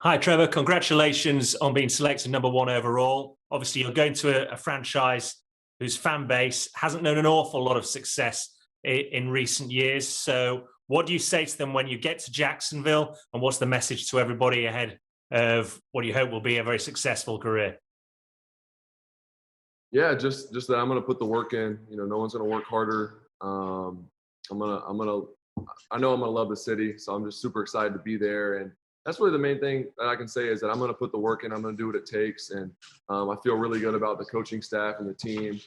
Hi, Trevor. Congratulations on being selected number one overall. Obviously, you're going to a franchise whose fan base hasn't known an awful lot of success in recent years. So, what do you say to them when you get to Jacksonville? And what's the message to everybody ahead of what you hope will be a very successful career? Yeah, just that I'm gonna put the work in. No one's gonna work harder. I know I'm gonna love the city, so I'm just super excited to be there. And that's really the main thing that I can say is that I'm gonna put the work in. I'm gonna do what it takes, and I feel really good about the coaching staff and the team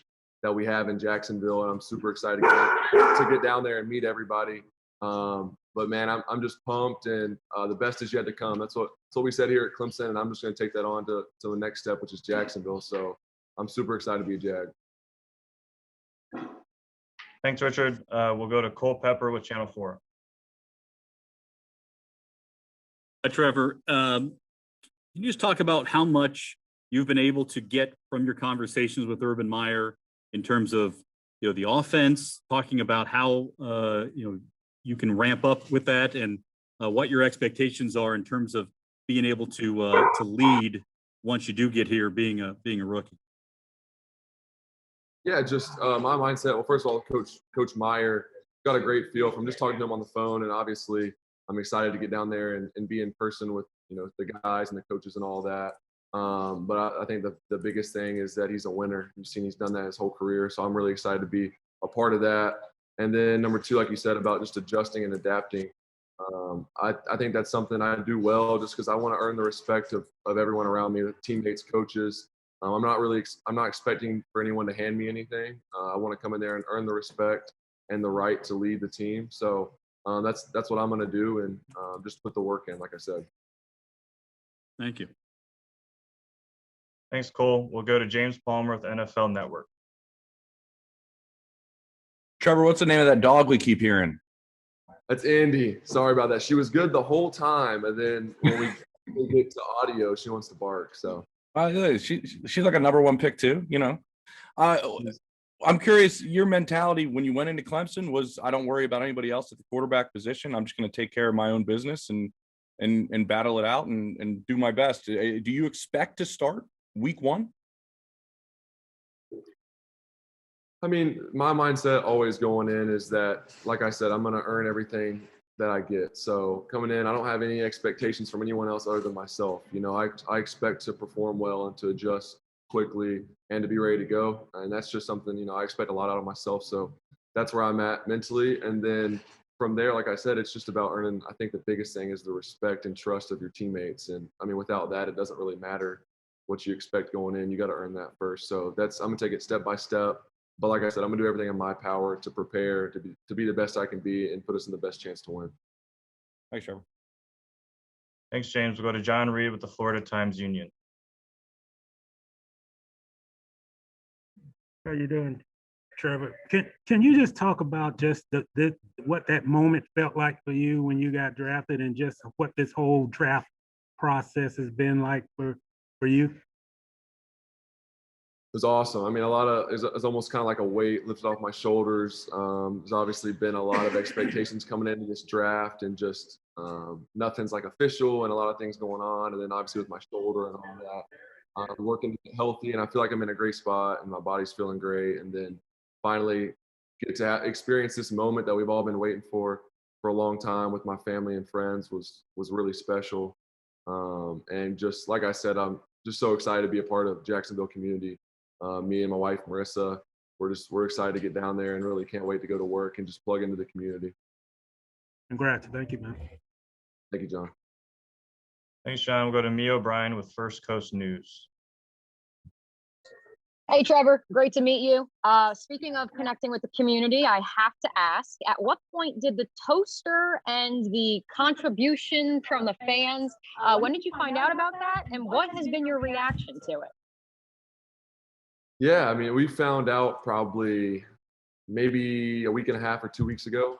that we have in Jacksonville. And I'm super excited to get down there and meet everybody. But man, I'm just pumped, and the best is yet to come. That's what we said here at Clemson, and I'm just gonna take that on to the next step, which is Jacksonville. So I'm super excited to be a Jag. Thanks, Richard. We'll go to Cole Pepper with Channel 4. Trevor, can you just talk about how much you've been able to get from your conversations with Urban Meyer in terms of the offense, talking about how you can ramp up with that, and what your expectations are in terms of being able to lead once you do get here, being a rookie. Yeah, just my mindset. Well, first of all, Coach Meyer got a great feel from just talking to him on the phone, and obviously I'm excited to get down there and be in person with the guys and the coaches and all that. But I think the biggest thing is that he's a winner. You've seen he's done that his whole career, so I'm really excited to be a part of that. And then number two, like you said, about just adjusting and adapting. I think that's something I do well, just because I want to earn the respect of everyone around me, the teammates, coaches. I'm not expecting for anyone to hand me anything. I want to come in there and earn the respect and the right to lead the team. So that's what I'm going to do, and just put the work in, like I said. Thank you. Thanks, Cole. We'll go to James Palmer with NFL Network. Trevor, what's the name of that dog we keep hearing? That's Andy. Sorry about that. She was good the whole time, and then when we get to audio, she wants to bark. So. She's like a number one pick too. I'm curious, your mentality when you went into Clemson was, I don't worry about anybody else at the quarterback position. I'm just going to take care of my own business and battle it out and do my best. Do you expect to start week one? I mean, my mindset always going in is that, like I said, I'm going to earn everything that I get. So coming in, I don't have any expectations from anyone else other than myself. I expect to perform well and to adjust quickly and to be ready to go. And that's just something, I expect a lot out of myself. So that's where I'm at mentally. And then from there, like I said, it's just about earning. I think the biggest thing is the respect and trust of your teammates. And I mean, without that, it doesn't really matter what you expect going in. You got to earn that first. So I'm going to take it step by step. But like I said, I'm going to do everything in my power to prepare to be the best I can be and put us in the best chance to win. Thanks, Trevor. Thanks, James. We'll go to John Reed with the Florida Times-Union. How you doing, Trevor? Can you just talk about just what that moment felt like for you when you got drafted, and just what this whole draft process has been like for you? It was awesome. I mean, it's almost kind of like a weight lifted off my shoulders. There's obviously been a lot of expectations coming into this draft, and just nothing's like official, and a lot of things going on. And then obviously with my shoulder and all that, I'm working to get healthy, and I feel like I'm in a great spot, and my body's feeling great. And then finally get to experience this moment that we've all been waiting for a long time with my family and friends was really special. And just like I said, I'm just so excited to be a part of Jacksonville community. Me and my wife, Marissa, we're excited to get down there, and really can't wait to go to work and just plug into the community. Congrats. Thank you, man. Thank you, John. Thanks, John. We'll go to Mia O'Brien with First Coast News. Hey, Trevor. Great to meet you. Speaking of connecting with the community, I have to ask, at what point did the toaster and the contribution from the fans, when did you find out about that? And what has been your reaction to it? Yeah, I mean, we found out probably maybe a week and a half or 2 weeks ago.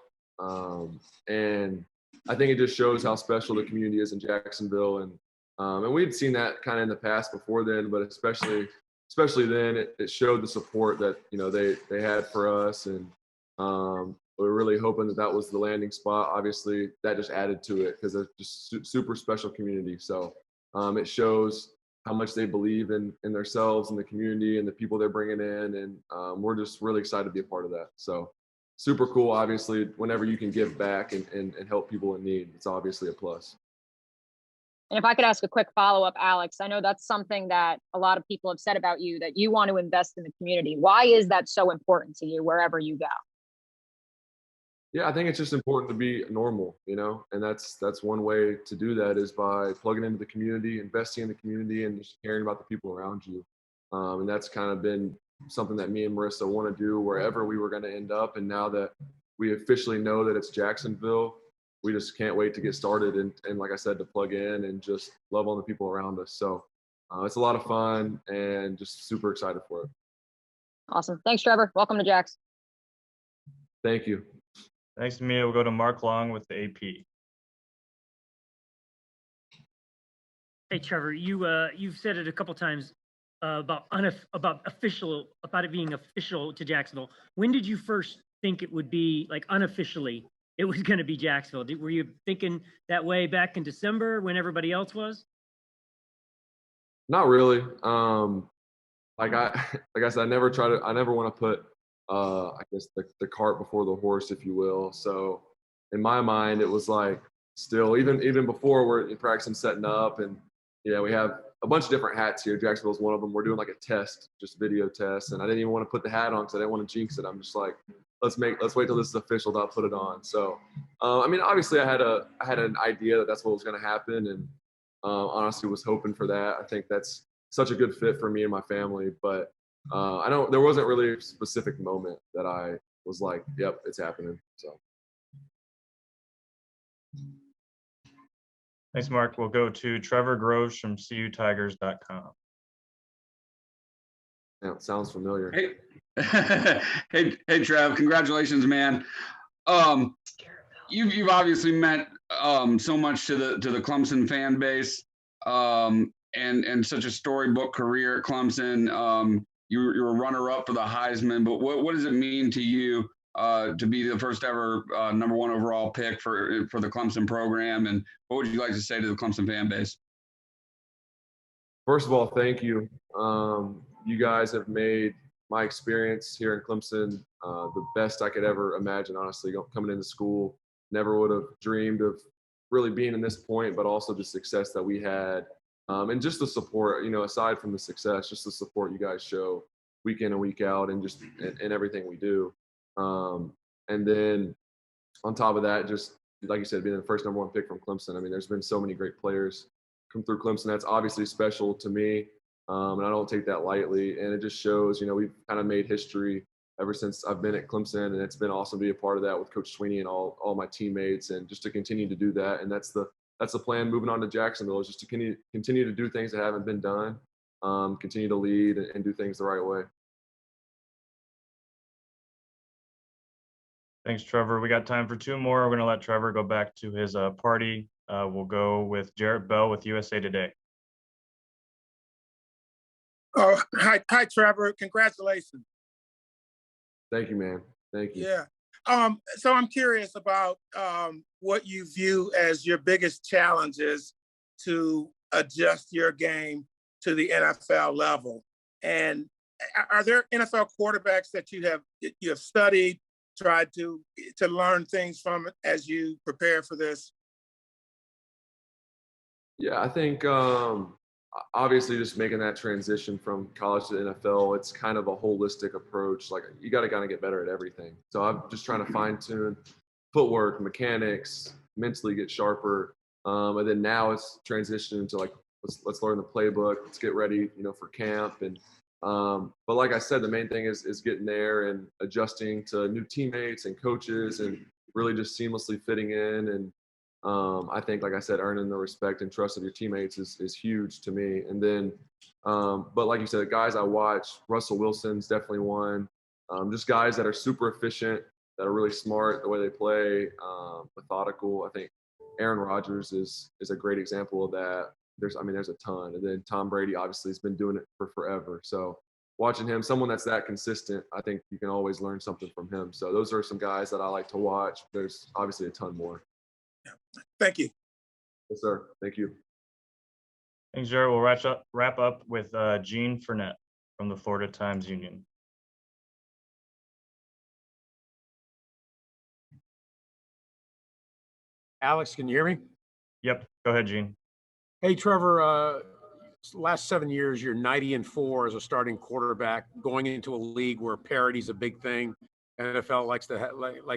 And I think it just shows how special the community is in Jacksonville. And we'd seen that kind of in the past before then, but especially then, it showed the support that, they had for us. And we're really hoping that was the landing spot. Obviously, that just added to it, because it's just super special community. So It shows how much they believe in themselves and the community and the people they're bringing in. And we're just really excited to be a part of that. So super cool. Obviously, whenever you can give back and help people in need, it's obviously a plus. And if I could ask a quick follow-up, Alex, I know that's something that a lot of people have said about you, that you want to invest in the community. Why is that so important to you wherever you go? Yeah, I think it's just important to be normal, and that's one way to do that is by plugging into the community, investing in the community, and just caring about the people around you. And that's kind of been something that me and Marissa want to do wherever we were going to end up. And now that we officially know that it's Jacksonville, we just can't wait to get started and like I said, to plug in and just love on the people around us. So it's a lot of fun and just super excited for it. Awesome. Thanks, Trevor. Welcome to Jax. Thank you. Thanks, Mia. We'll go to Mark Long with the AP. Hey, Trevor, you've said it a couple times about it being official to Jacksonville. When did you first think it would be, like, unofficially it was going to be Jacksonville? Were you thinking that way back in December when everybody else was? Not really. Like I said, I never want to put I guess the cart before the horse, if you will. So in my mind, it was like still even before we're practicing setting up, and we have a bunch of different hats here. Jacksonville's one of them. We're doing like a test, just video test, and I didn't even want to put the hat on because I didn't want to jinx it. I'm just like, let's wait till this is official, I'll put it on. So I mean, obviously I had an idea that that's what was going to happen, and honestly was hoping for that. I think that's such a good fit for me and my family, but there wasn't really a specific moment that I was like, yep, it's happening. So. Thanks, Mark. We'll go to Trevor Groves from CUTigers.com. Yeah, it sounds familiar. Hey, hey, Trev, congratulations, man. You've obviously meant so much to the Clemson fan base, and such a storybook career at Clemson. You're a runner-up for the Heisman, but what does it mean to you to be the first ever #1 overall pick for the Clemson program? And what would you like to say to the Clemson fan base? First of all, thank you. You guys have made my experience here in Clemson the best I could ever imagine, honestly. Coming into school, never would have dreamed of really being in this point, but also the success that we had. And just the support, aside from the success, just the support you guys show week in and week out, and just in everything we do. And then on top of that, just like you said, being the first #1 pick from Clemson. I mean, there's been so many great players come through Clemson. That's obviously special to me, and I don't take that lightly. And it just shows, we've kind of made history ever since I've been at Clemson, and it's been awesome to be a part of that with Coach Sweeney and all my teammates, and just to continue to do that. And that's the plan moving on to Jacksonville, is just to continue to do things that haven't been done, continue to lead and do things the right way. Thanks, Trevor. We got time for 2 more. We're going to let Trevor go back to his party. We'll go with Jarrett Bell with USA Today. Oh, hi, Trevor. Congratulations. Thank you, man. Thank you. Yeah. So I'm curious about what you view as your biggest challenges to adjust your game to the NFL level. And are there NFL quarterbacks that you have studied, tried to learn things from as you prepare for this? Yeah, I think obviously just making that transition from college to the NFL, it's kind of a holistic approach. Like, you got to kind of get better at everything. So I'm just trying to fine tune footwork, mechanics, mentally get sharper. And then now it's transitioning to like, let's learn the playbook. Let's get ready, for camp. And but like I said, the main thing is getting there and adjusting to new teammates and coaches, and really just seamlessly fitting in. And I think, like I said, earning the respect and trust of your teammates is huge to me. And then, but like you said, the guys I watch, Russell Wilson's definitely one. Just guys that are super efficient, that are really smart the way they play, methodical. I think Aaron Rodgers is a great example of that. There's a ton. And then Tom Brady obviously has been doing it for forever. So watching him, someone that's that consistent, I think you can always learn something from him. So those are some guys that I like to watch. There's obviously a ton more. Thank you. Yes, sir. Thank you. Thanks, Jared. We'll wrap up with Gene Fournette from the Florida Times-Union. Alex, can you hear me? Yep, go ahead, Gene. Hey, Trevor, last 7 years, you're 90-4 as a starting quarterback, going into a league where parity is a big thing. NFL likes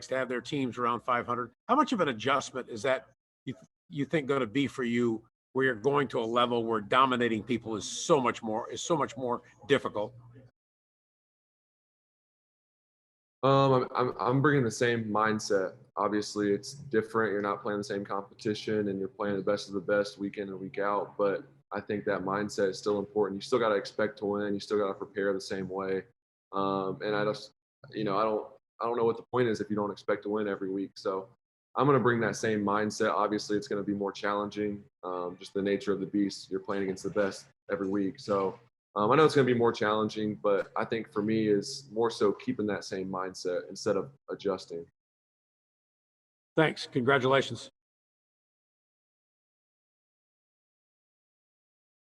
to have their teams around 500. How much of an adjustment is that you think going to be for you, where you're going to a level where dominating people is so much more difficult? I'm bringing the same mindset. Obviously, it's different. You're not playing the same competition, and you're playing the best of the best week in and week out. But I think that mindset is still important. You still got to expect to win. You still got to prepare the same way. And I just, I don't know what the point is if you don't expect to win every week. So I'm going to bring that same mindset. Obviously, it's going to be more challenging. Just the nature of the beast. You're playing against the best every week. So I know it's going to be more challenging, but I think for me is more so keeping that same mindset instead of adjusting. Thanks. Congratulations.